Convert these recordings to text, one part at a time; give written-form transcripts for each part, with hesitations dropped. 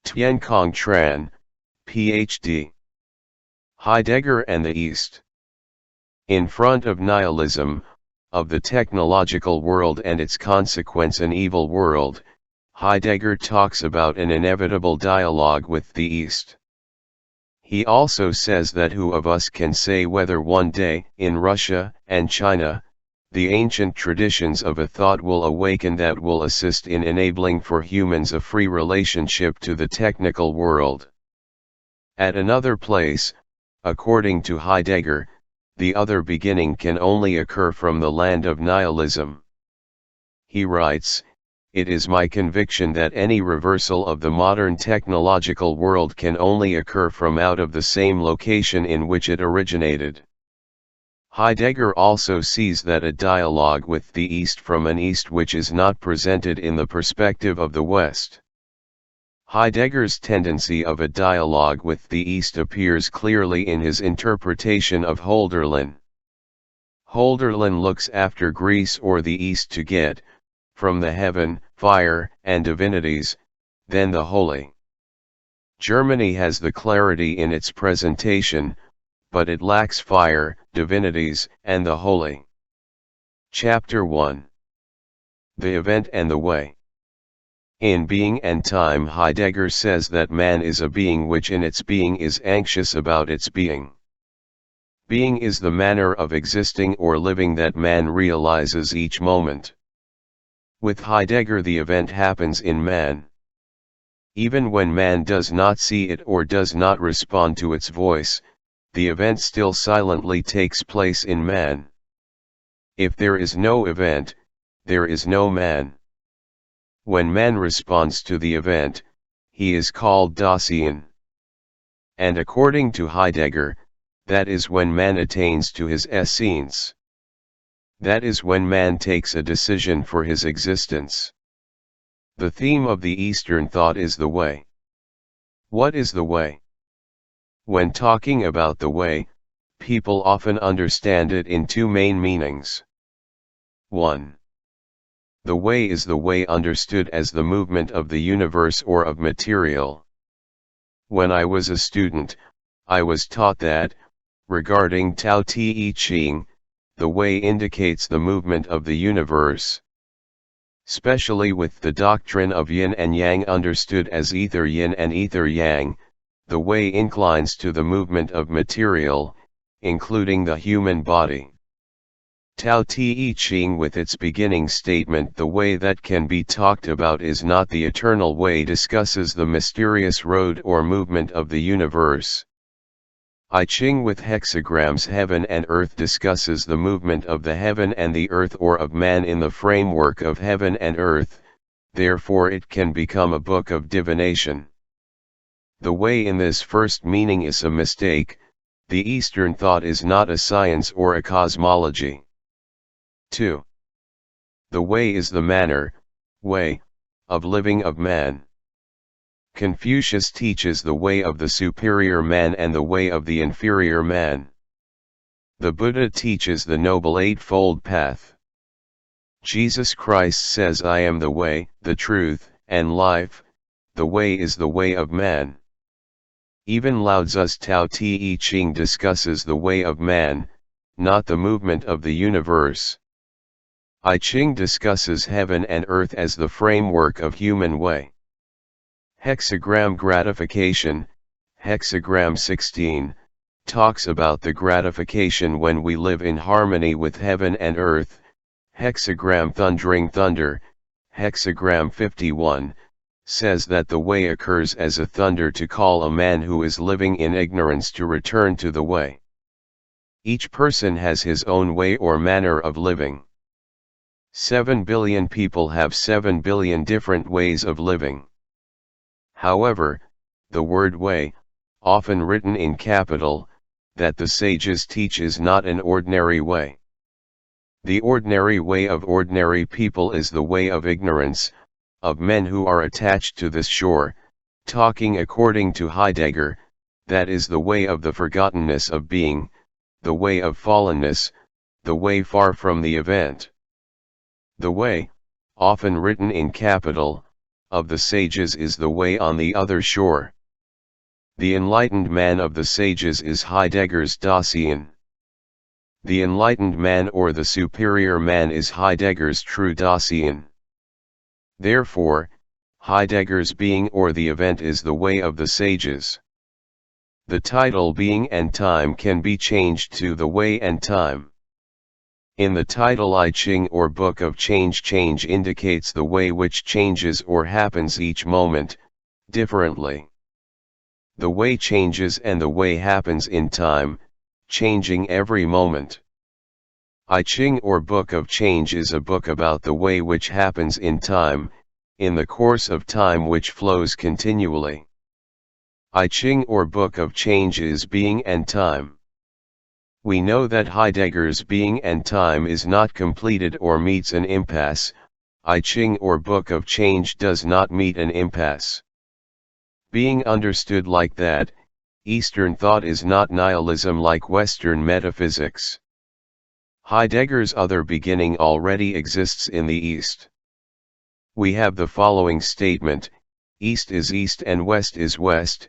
Tien Cong Tran, Ph.D. Heidegger and the East. In front of nihilism, of the technological world and its consequence an evil world, Heidegger talks about an inevitable dialogue with the East. He also says that who of us can say whether one day, in Russia and China, the ancient traditions of a thought will awaken that will assist in enabling for humans a free relationship to the technical world. At another place, according to Heidegger, the other beginning can only occur from the land of nihilism. He writes, "It is my conviction that any reversal of the modern technological world can only occur from out of the same location in which it originated." Heidegger also sees that a dialogue with the East from an East which is not presented in the perspective of the West. Heidegger's tendency of a dialogue with the East appears clearly in his interpretation of Hölderlin. Hölderlin looks after Greece or the East to get, from the heaven, fire, and divinities, then the holy. Germany has the clarity in its presentation, but it lacks fire, divinities, and the holy. Chapter 1. The Event and the Way. In Being and Time, Heidegger says that man is a being which in its being is anxious about its being. Being is the manner of existing or living that man realizes each moment. With Heidegger, the event happens in man. Even when man does not see it or does not respond to its voice, the event still silently takes place in man. If there is no event, there is no man. When man responds to the event, he is called Dasein. And according to Heidegger, that is when man attains to his essence. That is when man takes a decision for his existence. The theme of the Eastern thought is the way. What is the way? When talking about the way, people often understand it in two main meanings. 1. The way is the way understood as the movement of the universe or of material. When I was a student, I was taught that, regarding Tao Te Ching, the way indicates the movement of the universe. Especially with the doctrine of yin and yang understood as ether yin and ether yang, the way inclines to the movement of material, including the human body. Tao Te Ching with its beginning statement, the way that can be talked about is not the eternal way, discusses the mysterious road or movement of the universe. I Ching with hexagrams heaven and earth discusses the movement of the heaven and the earth or of man in the framework of heaven and earth, therefore it can become a book of divination. The way in this first meaning is a mistake. The Eastern thought is not a science or a cosmology. 2. The way is the manner, way, of living of man. Confucius teaches the way of the superior man and the way of the inferior man. The Buddha teaches the Noble Eightfold Path. Jesus Christ says, I am the way, the truth, and life. The way is the way of man. Even Lao Tzu's Tao Te Ching discusses the way of man, not the movement of the universe. I Ching discusses heaven and earth as the framework of human way. Hexagram gratification, hexagram 16, talks about the gratification when we live in harmony with heaven and earth. Hexagram thundering thunder, hexagram 51, says that the way occurs as a thunder to call a man who is living in ignorance to return to the way. Each person has his own way or manner of living. 7 billion people have 7 billion different ways of living. However, the word way, often written in capital, that the sages teach is not an ordinary way. The ordinary way of ordinary people is the way of ignorance, of men who are attached to this shore, talking according to Heidegger, that is the way of the forgottenness of being, the way of fallenness, the way far from the event. The way, often written in capital, of the sages is the way on the other shore. The enlightened man of the sages is Heidegger's Dasein. The enlightened man or the superior man is Heidegger's true Dasein. Therefore, Heidegger's being or the event is the way of the sages. The title being and time can be changed to the way and time. In the title I Ching or Book of Change, change indicates the way which changes or happens each moment, differently. The way changes and the way happens in time, changing every moment. I Ching or Book of Change is a book about the way which happens in time, in the course of time which flows continually. I Ching or Book of Change is being and time. We know that Heidegger's being and time is not completed or meets an impasse. I Ching or Book of Change does not meet an impasse. Being understood like that, Eastern thought is not nihilism like Western metaphysics. Heidegger's other beginning already exists in the East. We have the following statement: East is East and West is West,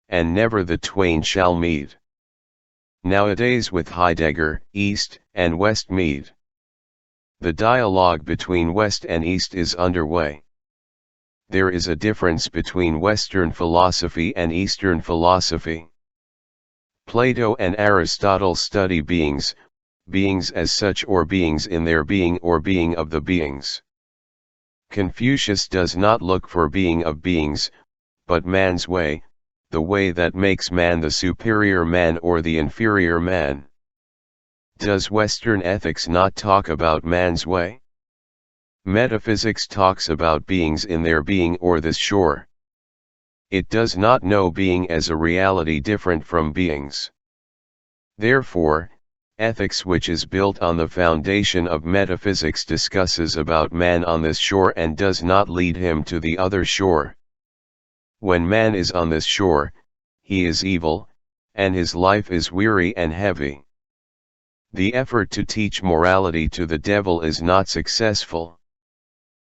and never the twain shall meet. Nowadays with Heidegger, East and West meet. The dialogue between West and East is underway. There is a difference between Western philosophy and Eastern philosophy. Plato and Aristotle study beings, beings as such or beings in their being or being of the beings. Confucius does not look for being of beings, but man's way, the way that makes man the superior man or the inferior man. Does Western ethics not talk about man's way? Metaphysics talks about beings in their being or the shore. It does not know being as a reality different from beings. Therefore, ethics which is built on the foundation of metaphysics discusses about man on this shore and does not lead him to the other shore. When man is on this shore, he is evil, and his life is weary and heavy. The effort to teach morality to the devil is not successful.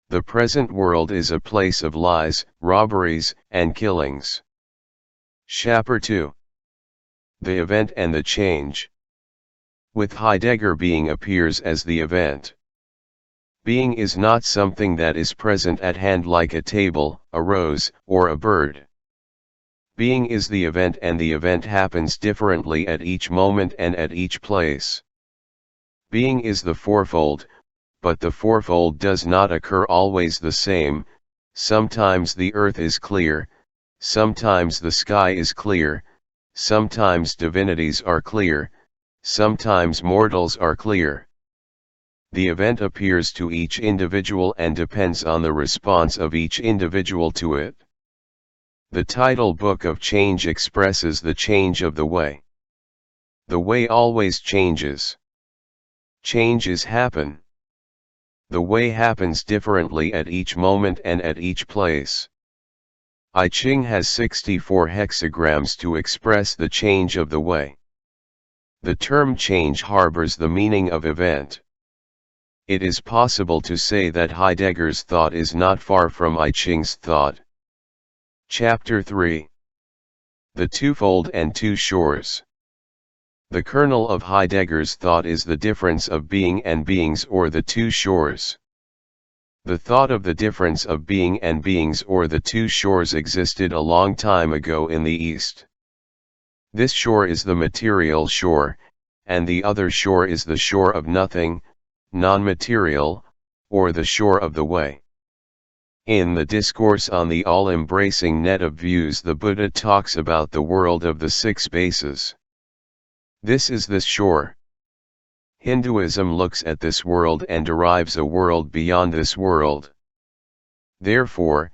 The present world is a place of lies, robberies, and killings. Chapter 2. The event and the change. With Heidegger, being appears as the event. Being is not something that is present at hand like a table, a rose, or a bird. Being is the event, and the event happens differently at each moment and at each place. Being is the fourfold, but the fourfold does not occur always the same. Sometimes the earth is clear, sometimes the sky is clear, sometimes divinities are clear, sometimes mortals are clear. The event appears to each individual and depends on the response of each individual to it. The title Book of Change expresses the change of the way. The way always changes. Changes happen. The way happens differently at each moment and at each place. I Ching has 64 hexagrams to express the change of the way. The term change harbors the meaning of event. It is possible to say that Heidegger's thought is not far from I Ching's thought. Chapter 3. The Twofold and Two Shores. The kernel of Heidegger's thought is the difference of being and beings or the two shores. The thought of the difference of being and beings or the two shores existed a long time ago in the East. This shore is the material shore, and the other shore is the shore of nothing, non-material, or the shore of the way. In the discourse on the all-embracing net of views, the Buddha talks about the world of the six bases. This is this shore. Hinduism looks at this world and derives a world beyond this world. Therefore,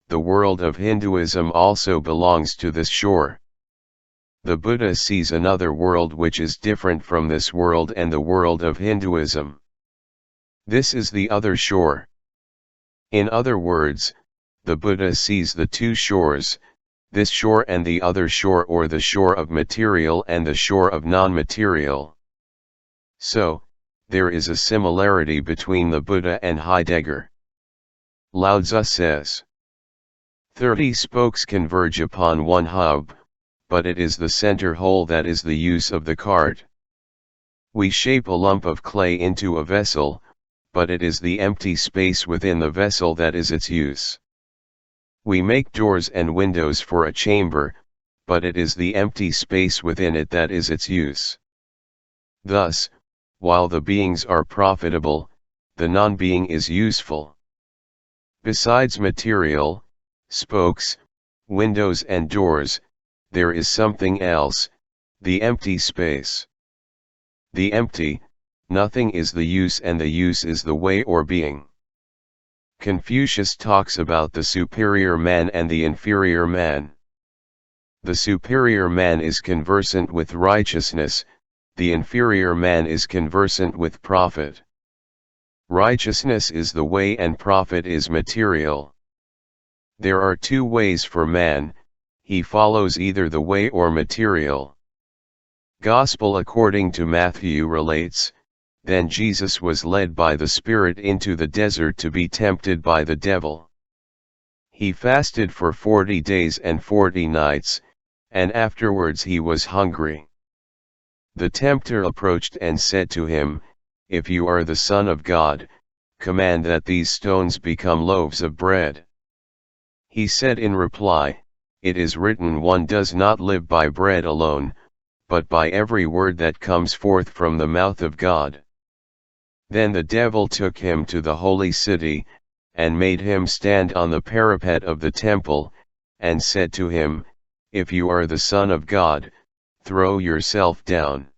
the world of Hinduism also belongs to this shore. The Buddha sees another world which is different from this world and the world of Hinduism. This is the other shore. In other words, the Buddha sees the two shores, this shore and the other shore, or the shore of material and the shore of non-material. So, there is a similarity between the Buddha and Heidegger. Lao Tzu says, 30 spokes converge upon one hub, but it is the center whole that is the use of the cart. We shape a lump of clay into a vessel, but it is the empty space within the vessel that is its use. We make doors and windows for a chamber, but it is the empty space within it that is its use. Thus, while the beings are profitable, the non-being is useful. Besides material, spokes, windows and doors, there is something else, the empty space. The empty, nothing is the use and the use is the way or being. Confucius talks about the superior man and the inferior man. The superior man is conversant with righteousness, the inferior man is conversant with profit. Righteousness is the way and profit is material. There are two ways for man, he follows either the way or material. Gospel according to Matthew relates, then Jesus was led by the Spirit into the desert to be tempted by the devil. He fasted for 40 days and 40 nights, and afterwards he was hungry. The tempter approached and said to him, if you are the Son of God, command that these stones become loaves of bread. He said in reply, it is written, one does not live by bread alone, but by every word that comes forth from the mouth of God. Then the devil took him to the holy city, and made him stand on the parapet of the temple, and said to him, if you are the Son of God, throw yourself down.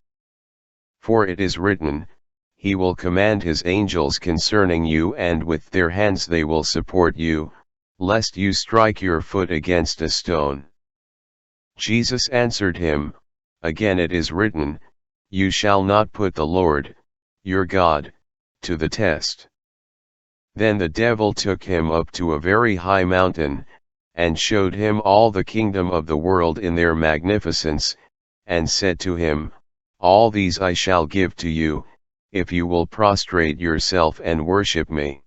For it is written, he will command his angels concerning you, and with their hands they will support you, lest you strike your foot against a stone. Jesus answered him, again it is written, you shall not put the Lord, your God, to the test. Then the devil took him up to a very high mountain, and showed him all the kingdom of the world in their magnificence, and said to him, all these I shall give to you, if you will prostrate yourself and worship me.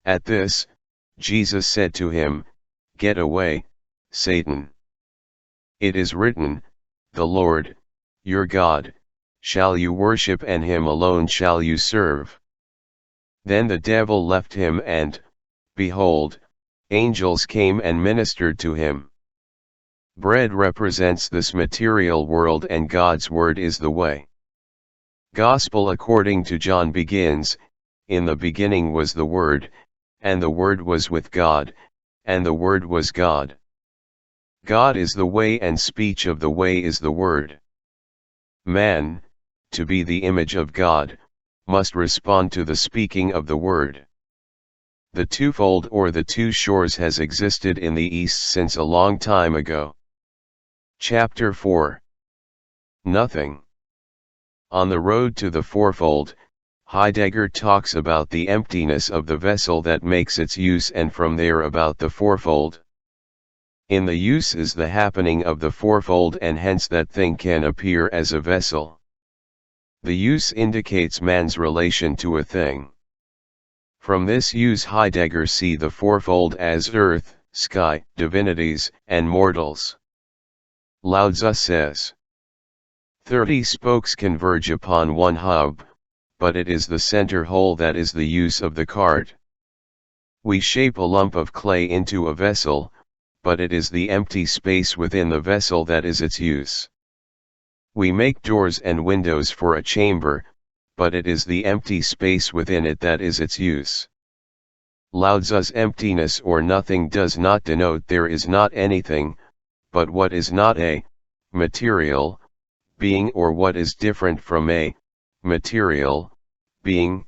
At this, Jesus said to him, get away, Satan. It is written, the Lord, your God, shall you worship, and him alone shall you serve. Then the devil left him, and, behold, angels came and ministered to him. Bread represents this material world, and God's word is the way. Gospel according to John begins, in the beginning was the Word, and the Word was with God, and the Word was God. God is the way, and speech of the way is the Word. Man, to be the image of God, must respond to the speaking of the Word. The twofold or the two shores has existed in the East since a long time ago. Chapter 4. Nothing. On the road to the fourfold, Heidegger talks about the emptiness of the vessel that makes its use, and from there about the fourfold. In the use is the happening of the fourfold, and hence that thing can appear as a vessel. The use indicates man's relation to a thing. From this use Heidegger see the fourfold as earth, sky, divinities, and mortals. Lao Tzu says, 30 spokes converge upon one hub, but it is the center whole that is the use of the cart. We shape a lump of clay into a vessel, but it is the empty space within the vessel that is its use. We make doors and windows for a chamber, but it is the empty space within it that is its use. Lao Tzu's emptiness or nothing does not denote there is not anything, but what is not a material being, or what is different from a material being,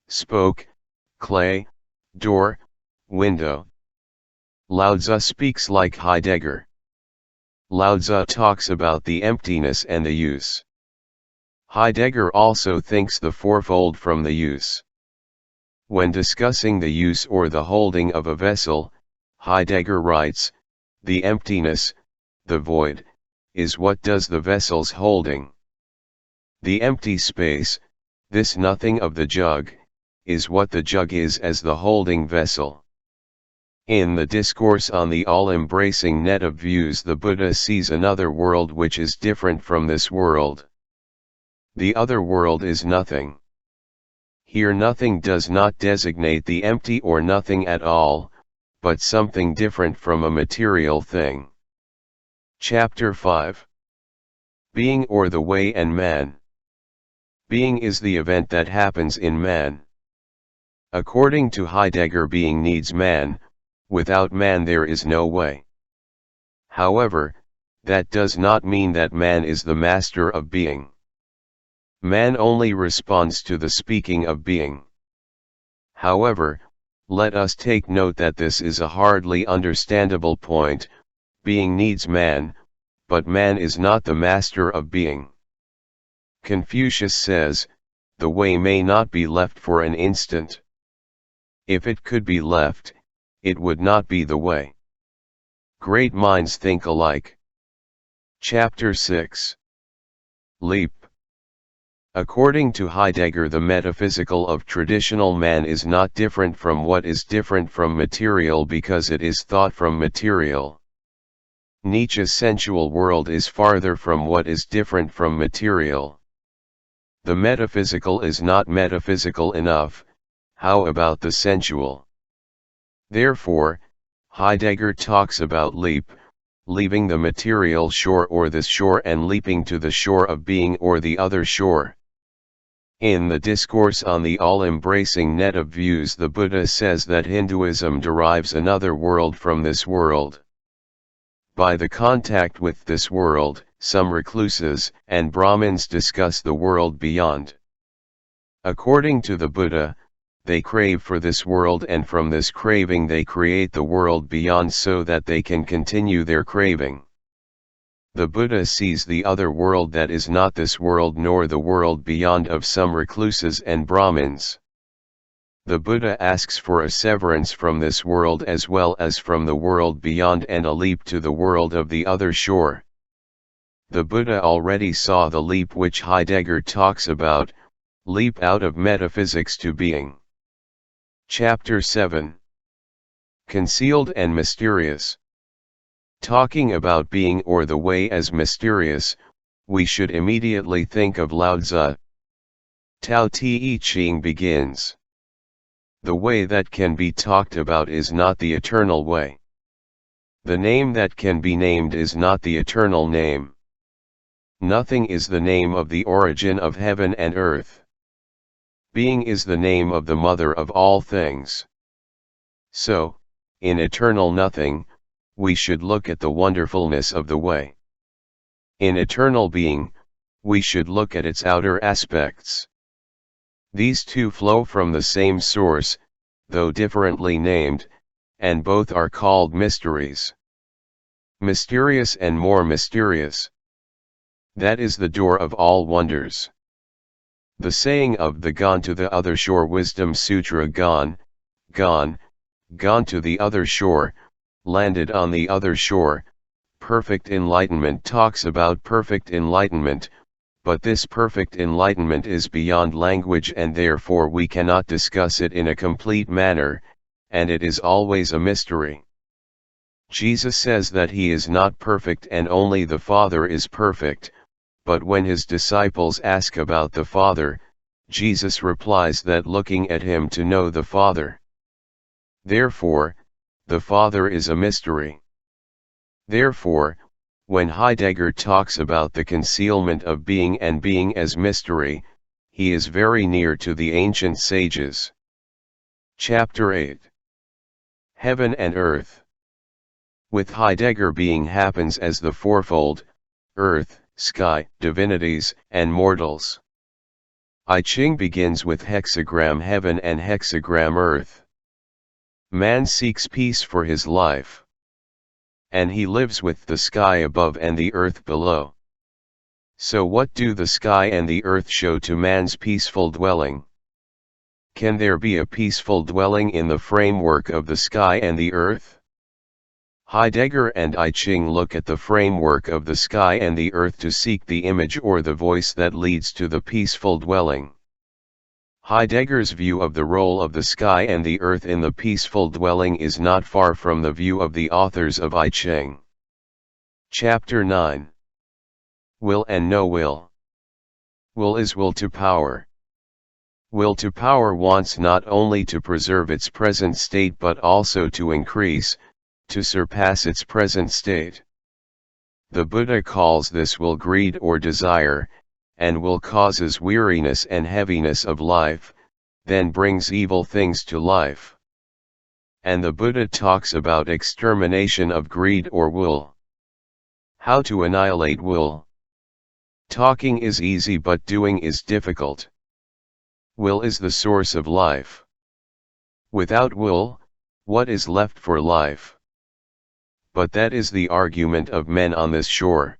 spoke, clay, door, window. Lao Tzu speaks like Heidegger. Lao Tzu talks about the emptiness and the use. Heidegger also thinks the fourfold from the use. When discussing the use or the holding of a vessel, Heidegger writes, the emptiness, the void, is what does the vessel's holding. The empty space, this nothing of the jug, is what the jug is as the holding vessel. In the discourse on the all-embracing net of views, the Buddha sees another world which is different from this world. The other world is nothing. Here nothing does not designate the empty or nothing at all, but something different from a material thing. Chapter 5. Being or the Way and Man. Being is the event that happens in man. According to Heidegger, being needs man, without man there is no way. However, that does not mean that man is the master of being. Man only responds to the speaking of being. However, let us take note that this is a hardly understandable point. Being needs man, but man is not the master of being. Confucius says, the way may not be left for an instant. If it could be left, it would not be the way. Great minds think alike. Chapter 6. Leap. According to Heidegger, the metaphysical of traditional man is not different from what is different from material because it is thought from material. Nietzsche's sensual world is farther from what is different from material. The metaphysical is not metaphysical enough, how about the sensual? Therefore, Heidegger talks about leap, leaving the material shore or this shore and leaping to the shore of being or the other shore. In the discourse on the all-embracing net of views, the Buddha says that Hinduism derives another world from this world. By the contact with this world, some recluses and Brahmins discuss the world beyond. According to the Buddha, they crave for this world, and from this craving they create the world beyond so that they can continue their craving. The Buddha sees the other world that is not this world nor the world beyond of some recluses and Brahmins. The Buddha asks for a severance from this world as well as from the world beyond and a leap to the world of the other shore. The Buddha already saw the leap which Heidegger talks about, leap out of metaphysics to being. Chapter 7. Concealed and Mysterious. Talking about being or the way as mysterious, we should immediately think of Lao Tzu. Tao Te Ching begins. The way that can be talked about is not the eternal way. The name that can be named is not the eternal name. Nothing is the name of the origin of heaven and earth. Being is the name of the mother of all things. So, in eternal nothing, we should look at the wonderfulness of the way. In eternal being, we should look at its outer aspects. These two flow from the same source, though differently named, and both are called mysteries. Mysterious and more mysterious. That is the door of all wonders. The saying of the Gone to the Other Shore Wisdom Sutra, gone to the other shore, landed on the other shore, perfect enlightenment talks about perfect enlightenment, but this perfect enlightenment is beyond language and therefore we cannot discuss it in a complete manner, and it is always a mystery. Jesus says that he is not perfect and only the Father is perfect, but when his disciples ask about the Father, Jesus replies that looking at him to know the Father. Therefore, the Father is a mystery. Therefore, when Heidegger talks about the concealment of being and being as mystery, he is very near to the ancient sages. Chapter 8. Heaven and Earth. With Heidegger, being happens as the fourfold, earth, sky, divinities, and mortals. I Ching begins with hexagram heaven and hexagram earth. Man seeks peace for his life. And he lives with the sky above and the earth below. So what do the sky and the earth show to man's peaceful dwelling? Can there be a peaceful dwelling in the framework of the sky and the earth? Heidegger and I Ching look at the framework of the sky and the earth to seek the image or the voice that leads to the peaceful dwelling. Heidegger's view of the role of the sky and the earth in the peaceful dwelling is not far from the view of the authors of I Ching. Chapter 9. Will and No Will. Will is will to power. Will to power wants not only to preserve its present state but also to increase, to surpass its present state. The Buddha calls this will greed or desire, and will causes weariness and heaviness of life, then brings evil things to life. And the Buddha talks about extermination of greed or will. How to annihilate will? Talking is easy but doing is difficult. Will is the source of life. Without will, what is left for life? But that is the argument of men on this shore.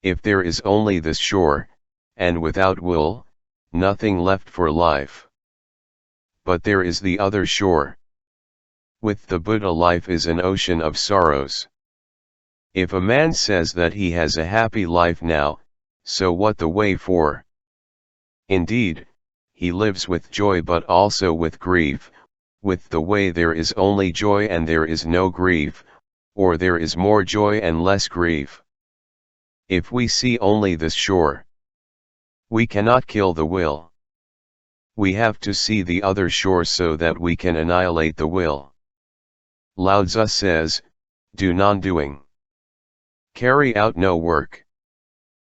If there is only this shore, and without will, nothing left for life. But there is the other shore. With the Buddha, life is an ocean of sorrows. If a man says that he has a happy life now, so what the way for? Indeed, he lives with joy but also with grief. With the way there is only joy and there is no grief, or there is more joy and less grief. If we see only this shore, we cannot kill the will. We have to see the other shore so that we can annihilate the will. Lao Tzu says, do non-doing. Carry out no work.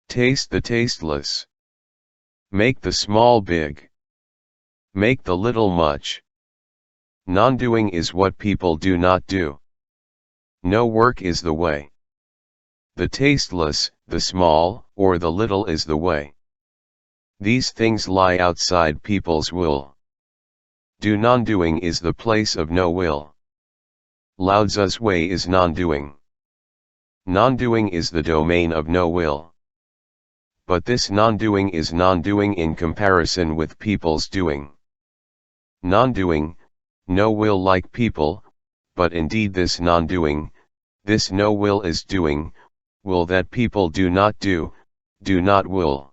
Taste the tasteless. Make the small big. Make the little much. Non-doing is what people do not do. No work is the way. The tasteless, the small, or the little is the way. These things lie outside people's will. Do non-doing is the place of no will. Lao Tzu's way is non-doing. Non-doing is the domain of no will. But this non-doing is non-doing in comparison with people's doing. Non-doing, no will like people, but indeed this non-doing, this no will is doing, will that people do not do not will.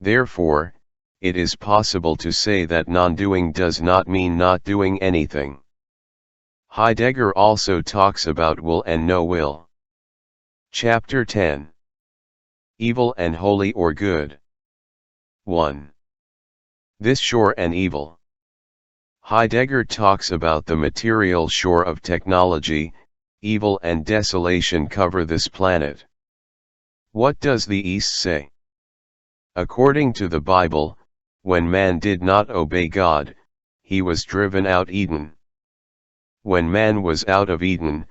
Therefore, it is possible to say that non-doing does not mean not doing anything. Heidegger also talks about will and no will. Chapter 10. Evil and holy or good. 1. This shore and evil. Heidegger talks about the material shore of technology. Evil and desolation cover this planet. What does the East say? According to the Bible, when man did not obey God, he was driven out Eden. When man was out of Eden,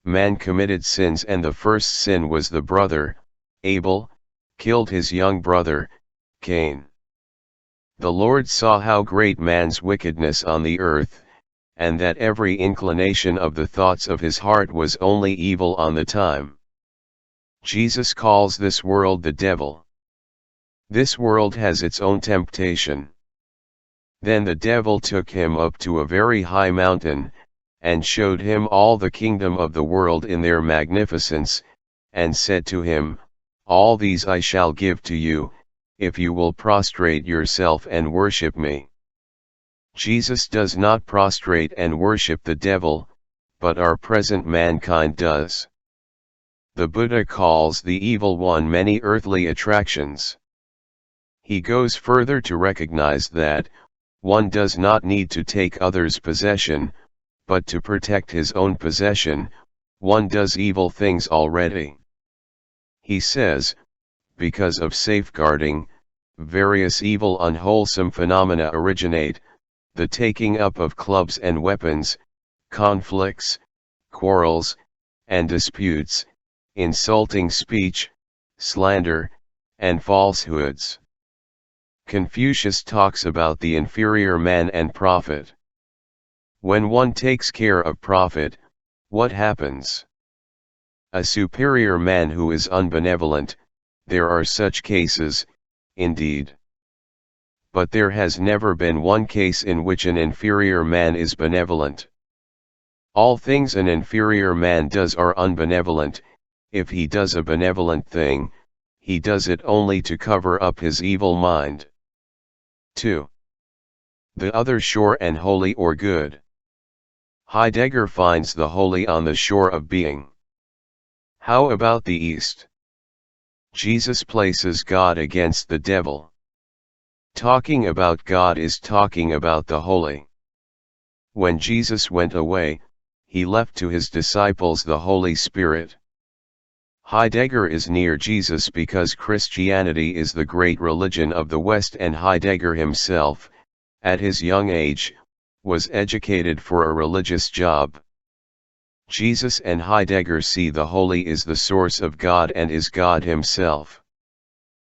man committed sins, and the first sin was the brother, Abel, killed his young brother, Cain. The Lord saw how great man's wickedness on the earth, and that every inclination of the thoughts of his heart was only evil on the time. Jesus calls this world the devil. This world has its own temptation. Then the devil took him up to a very high mountain, and showed him all the kingdom of the world in their magnificence, and said to him, all these I shall give to you, if you will prostrate yourself and worship me. Jesus does not prostrate and worship the devil, but our present mankind does. The Buddha calls the evil one many earthly attractions. He goes further to recognize that, one does not need to take others' possession, but to protect his own possession, one does evil things already. He says, because of safeguarding, various evil unwholesome phenomena originate, the taking up of clubs and weapons, conflicts, quarrels, and disputes, insulting speech, slander, and falsehoods. Confucius talks about the inferior man and profit. When one takes care of profit, what happens? A superior man who is unbenevolent, there are such cases, indeed. But there has never been one case in which an inferior man is benevolent. All things an inferior man does are unbenevolent. If he does a benevolent thing, he does it only to cover up his evil mind. 2. the other shore and holy or good. Heidegger finds the holy on the shore of being. How about the East? Jesus places God against the devil. Talking about God is talking about the holy. When Jesus went away, he left to his disciples the Holy Spirit. Heidegger is near Jesus because Christianity is the great religion of the West, and Heidegger himself, at his young age, was educated for a religious job. Jesus and Heidegger see the holy is the source of God and is God himself.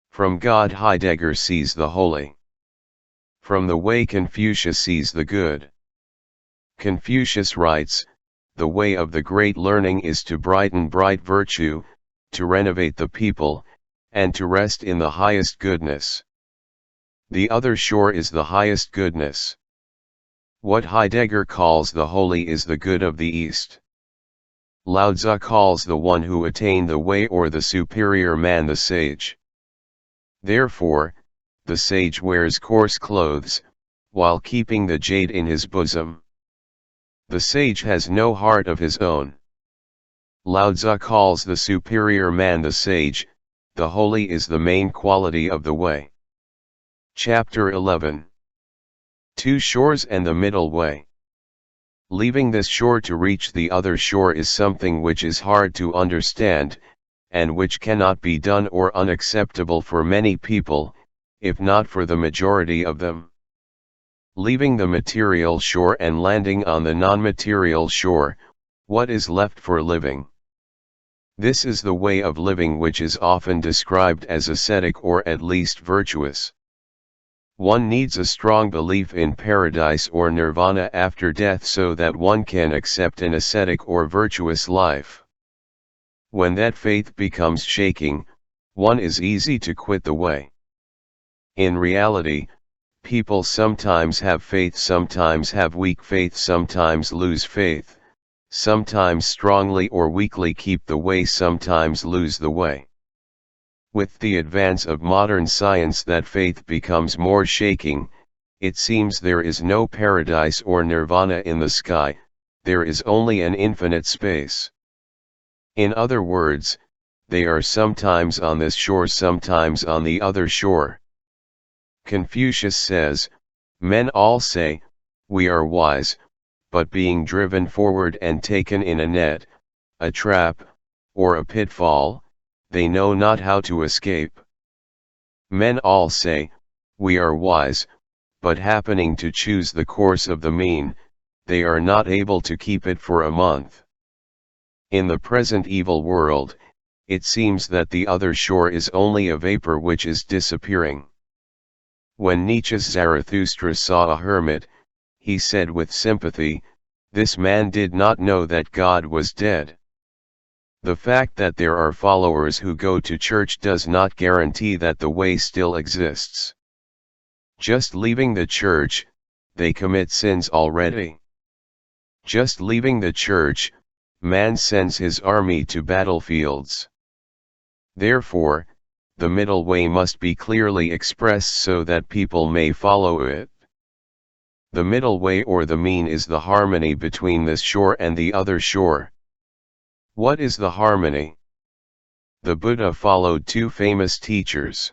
From God Heidegger sees the holy. From the way Confucius sees the good. Confucius writes, "The way of the great learning is to brighten bright virtue, to renovate the people, and to rest in the highest goodness." The other shore is the highest goodness. What Heidegger calls the holy is the good of the East. Lao Tzu calls the one who attained the way or the superior man the sage. Therefore, the sage wears coarse clothes, while keeping the jade in his bosom. The sage has no heart of his own. Lao Tzu calls the superior man the sage. The holy is the main quality of the way. Chapter 11. Two shores and the middle way. Leaving this shore to reach the other shore is something which is hard to understand, and which cannot be done or unacceptable for many people, if not for the majority of them. Leaving the material shore and landing on the non-material shore, what is left for living? This is the way of living which is often described as ascetic or at least virtuous. One needs a strong belief in paradise or nirvana after death so that one can accept an ascetic or virtuous life. When that faith becomes shaking, one is easy to quit the way. In reality, people sometimes have faith, sometimes have weak faith, sometimes lose faith, sometimes strongly or weakly keep the way, sometimes lose the way. With the advance of modern science that faith becomes more shaking. It seems there is no paradise or nirvana in the sky, there is only an infinite space. In other words, they are sometimes on this shore, sometimes on the other shore. Confucius says, "Men all say, we are wise, but being driven forward and taken in a net, a trap, or a pitfall, they know not how to escape." Men all say, we are wise, but happening to choose the course of the mean, they are not able to keep it for a month. In the present evil world, it seems that the other shore is only a vapor which is disappearing. When Nietzsche's Zarathustra saw a hermit, he said with sympathy, "This man did not know that God was dead." The fact that there are followers who go to church does not guarantee that the way still exists. Just leaving the church, they commit sins already. Just leaving the church, man sends his army to battlefields. Therefore, the middle way must be clearly expressed so that people may follow it. The middle way or the mean is the harmony between this shore and the other shore. What is the harmony? The Buddha followed two famous teachers.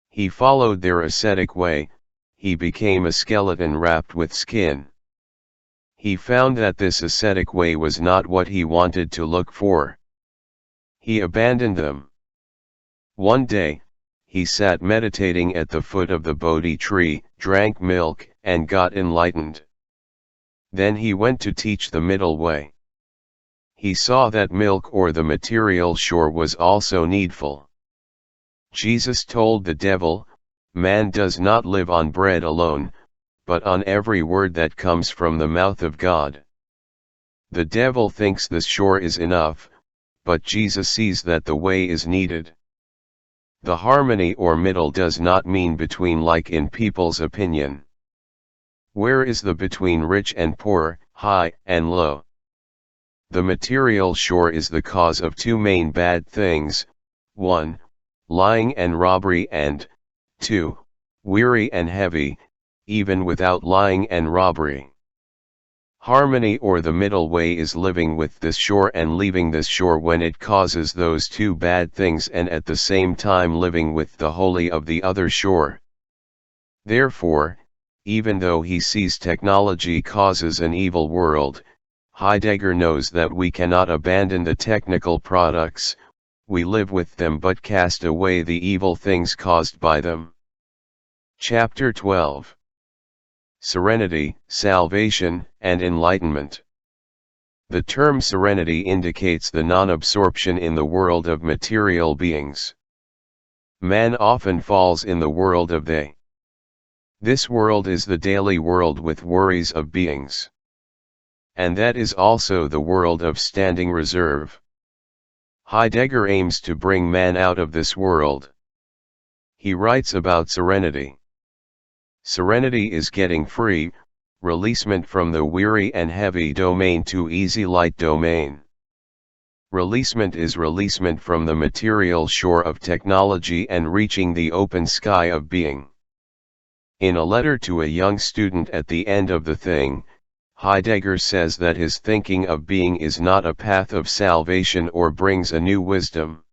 He followed their ascetic way, he became a skeleton wrapped with skin. He found that this ascetic way was not what he wanted to look for. He abandoned them. One day, he sat meditating at the foot of the Bodhi tree, drank milk, and got enlightened. Then he went to teach the middle way. He saw that milk or the material shore was also needful. Jesus told the devil, "Man does not live on bread alone, but on every word that comes from the mouth of God." The devil thinks the shore is enough, but Jesus sees that the way is needed. The harmony or middle does not mean between like in people's opinion. Where is the between rich and poor, high and low? The material shore is the cause of two main bad things, 1. Lying and robbery, and 2. Weary and heavy, even without lying and robbery. Harmony or the middle way is living with this shore and leaving this shore when it causes those two bad things, and at the same time living with the holy of the other shore. Therefore, even though he sees technology causes an evil world, Heidegger knows that we cannot abandon the technical products, we live with them but cast away the evil things caused by them. Chapter 12. Serenity, Salvation, and Enlightenment. The term serenity indicates the non-absorption in the world of material beings. Man often falls in the world of they. This world is the daily world with worries of beings. And that is also the world of standing reserve. Heidegger aims to bring man out of this world. He writes about serenity. Serenity is getting free, releasement from the weary and heavy domain to easy light domain. Releasement is releasement from the material shore of technology and reaching the open sky of being. In a letter to a young student at the end of the thing, Heidegger says that his thinking of being is not a path of salvation or brings a new wisdom.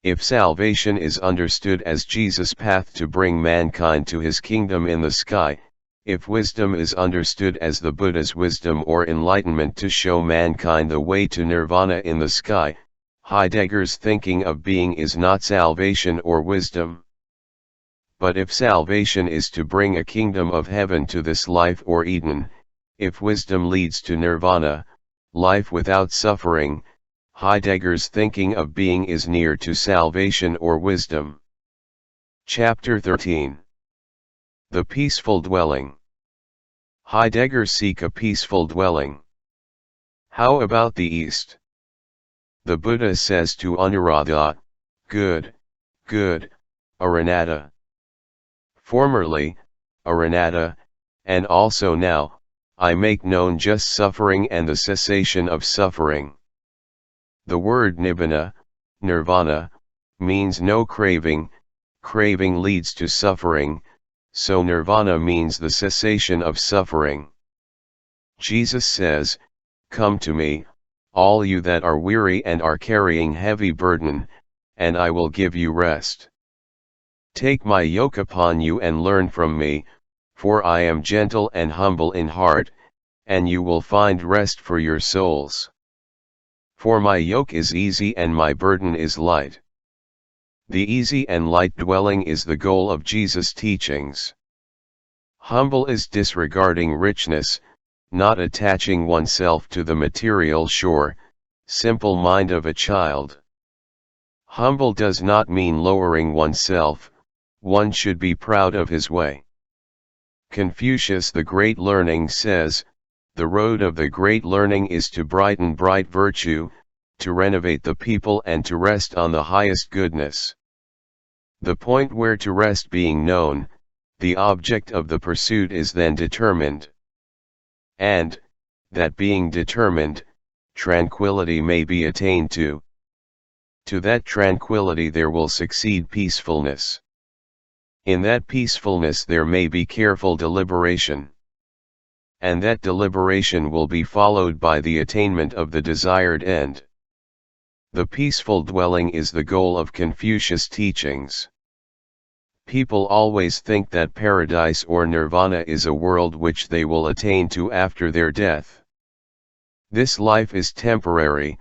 If salvation is understood as Jesus' path to bring mankind to his kingdom in the sky, if wisdom is understood as the Buddha's wisdom or enlightenment to show mankind the way to nirvana in the sky, Heidegger's thinking of being is not salvation or wisdom. But if salvation is to bring a kingdom of heaven to this life or Eden, if wisdom leads to nirvana, life without suffering, Heidegger's thinking of being is near to salvation or wisdom. Chapter 13. The Peaceful Dwelling. Heidegger seek a peaceful dwelling. How about the East? The Buddha says to Anuruddha, "Good, good, Aranata." Formerly, Aranata, and also now, I make known just suffering and the cessation of suffering. The word nibbana, nirvana, means no craving, craving leads to suffering, so nirvana means the cessation of suffering. Jesus says, "Come to me, all you that are weary and are carrying heavy burden, and I will give you rest. Take my yoke upon you and learn from me, for I am gentle and humble in heart, and you will find rest for your souls. For my yoke is easy and my burden is light." The easy and light dwelling is the goal of Jesus' teachings. Humble is disregarding richness, not attaching oneself to the material shore, simple mind of a child. Humble does not mean lowering oneself, one should be proud of his way. Confucius the Great Learning says, "The road of the great learning is to brighten bright virtue, to renovate the people and to rest on the highest goodness." The point where to rest being known, the object of the pursuit is then determined. And, that being determined, tranquility may be attained to. To that tranquility there will succeed peacefulness. In that peacefulness there may be careful deliberation. And that deliberation will be followed by the attainment of the desired end. The peaceful dwelling is the goal of Confucius' teachings. People always think that paradise or nirvana is a world which they will attain to after their death. This life is temporary,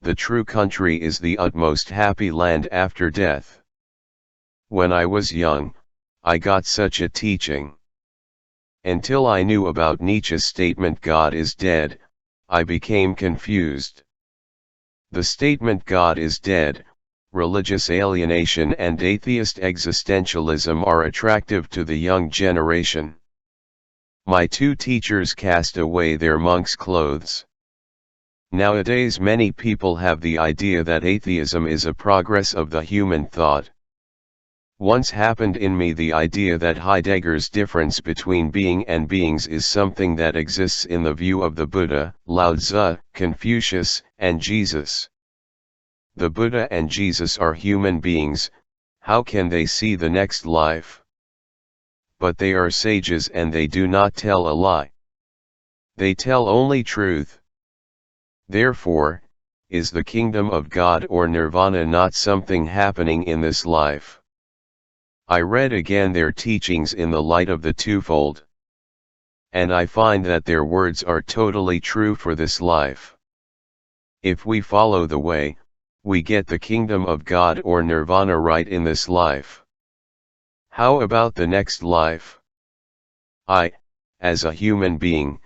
the true country is the utmost happy land after death. When I was young, I got such a teaching. Until I knew about Nietzsche's statement God is dead, I became confused. The statement God is dead, religious alienation and atheist existentialism are attractive to the young generation. My two teachers cast away their monk's clothes. Nowadays many people have the idea that atheism is a progress of the human thought. Once happened in me the idea that Heidegger's difference between being and beings is something that exists in the view of the Buddha, Lao Tzu, Confucius, and Jesus. The Buddha and Jesus are human beings, how can they see the next life? but they are sages and they do not tell a lie. They tell only truth. Therefore, is the kingdom of God or nirvana not something happening in this life? I read again their teachings in the light of the twofold. And I find that their words are totally true for this life. If we follow the way, we get the kingdom of God or nirvana right in this life. How about the next life? I, as a human being,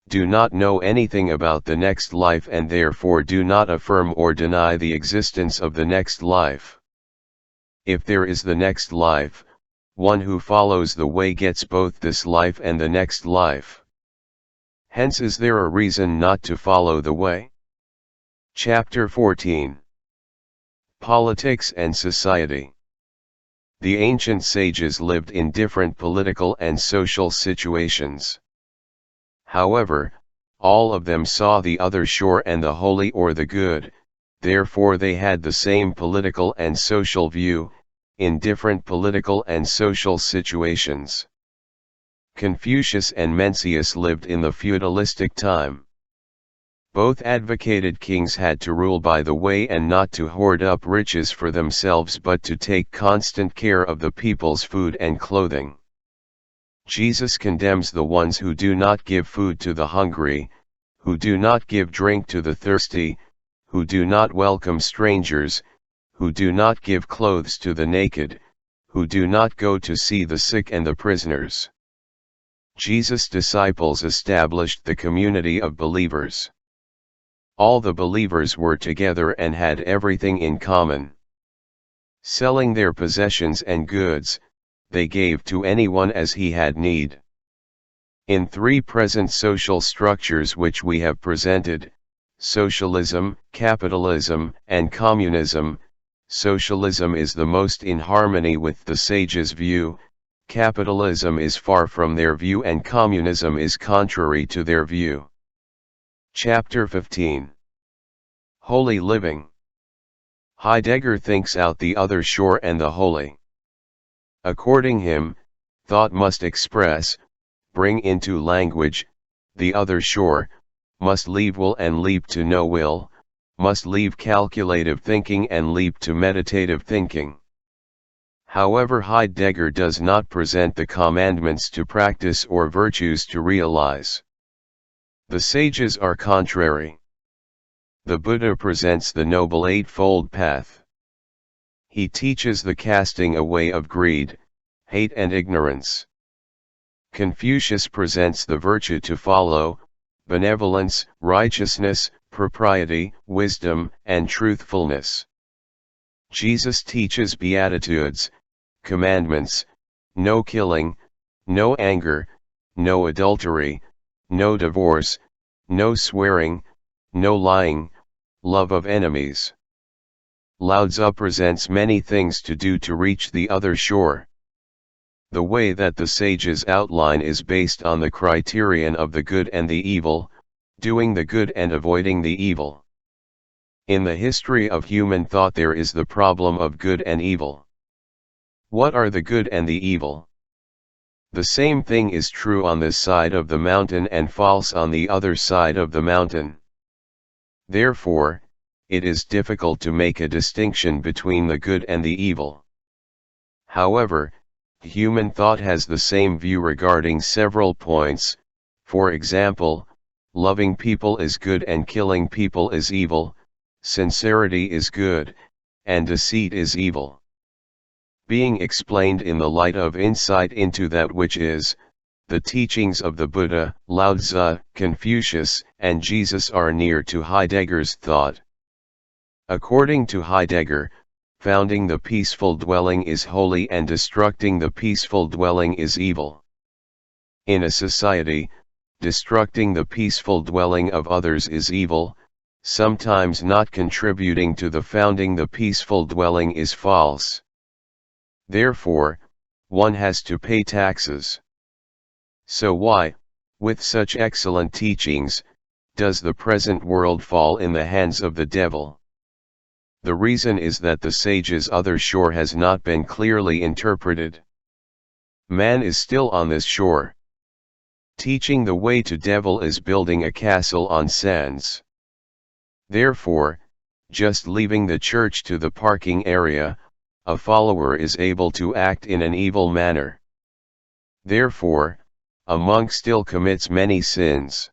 do not know anything about the next life and therefore do not affirm or deny the existence of the next life. If there is the next life, one who follows the way gets both this life and the next life. Hence is there a reason not to follow the way? Chapter 14. Politics and Society. The ancient sages lived in different political and social situations. However, all of them saw the other shore and the holy or the good, therefore they had the same political and social view, in different political and social situations. Confucius and Mencius lived in the feudalistic time. Both advocated kings had to rule by the way and not to hoard up riches for themselves but to take constant care of the people's food and clothing. Jesus condemns the ones who do not give food to the hungry, who do not give drink to the thirsty, who do not welcome strangers, who do not give clothes to the naked, who do not go to see the sick and the prisoners. Jesus' disciples established the community of believers. All the believers were together and had everything in common. Selling their possessions and goods, they gave to anyone as he had need. In three present social structures which we have presented, socialism, capitalism, and communism, socialism is the most in harmony with the sages' view, capitalism is far from their view and communism is contrary to their view. Chapter 15. Holy Living. Heidegger thinks out the other shore and the holy. According him, thought must express, bring into language, the other shore, must leave will and leap to no will, must leave calculative thinking and leap to meditative thinking. However, Heidegger does not present the commandments to practice or virtues to realize. The sages are contrary. The Buddha presents the Noble Eightfold Path. He teaches the casting away of greed, hate and ignorance. Confucius presents the virtue to follow, benevolence, righteousness, propriety, wisdom, and truthfulness. Jesus teaches beatitudes, commandments, no killing, no anger, no adultery, no divorce, no swearing, no lying, love of enemies. Lao Tzu presents many things to do to reach the other shore. The way that the sages outline is based on the criterion of the good and the evil, doing the good and avoiding the evil. In the history of human thought there is the problem of good and evil. What are the good and the evil? The same thing is true on this side of the mountain and false on the other side of the mountain. Therefore, it is difficult to make a distinction between the good and the evil. However, human thought has the same view regarding several points. For example, loving people is good and killing people is evil, sincerity is good, and deceit is evil. Being explained in the light of insight into that which is, the teachings of the Buddha, Lao Tzu, Confucius, and Jesus are near to Heidegger's thought. According to Heidegger, founding the peaceful dwelling is holy and destructing the peaceful dwelling is evil. In a society, destructing the peaceful dwelling of others is evil, sometimes not contributing to the founding the peaceful dwelling is false. Therefore, one has to pay taxes. So why, with such excellent teachings, does the present world fall in the hands of the devil? The reason is that the sage's other shore has not been clearly interpreted. Man is still on this shore. Teaching the way to devil is building a castle on sands. Therefore, just leaving the church to the parking area, a follower is able to act in an evil manner. Therefore, a monk still commits many sins.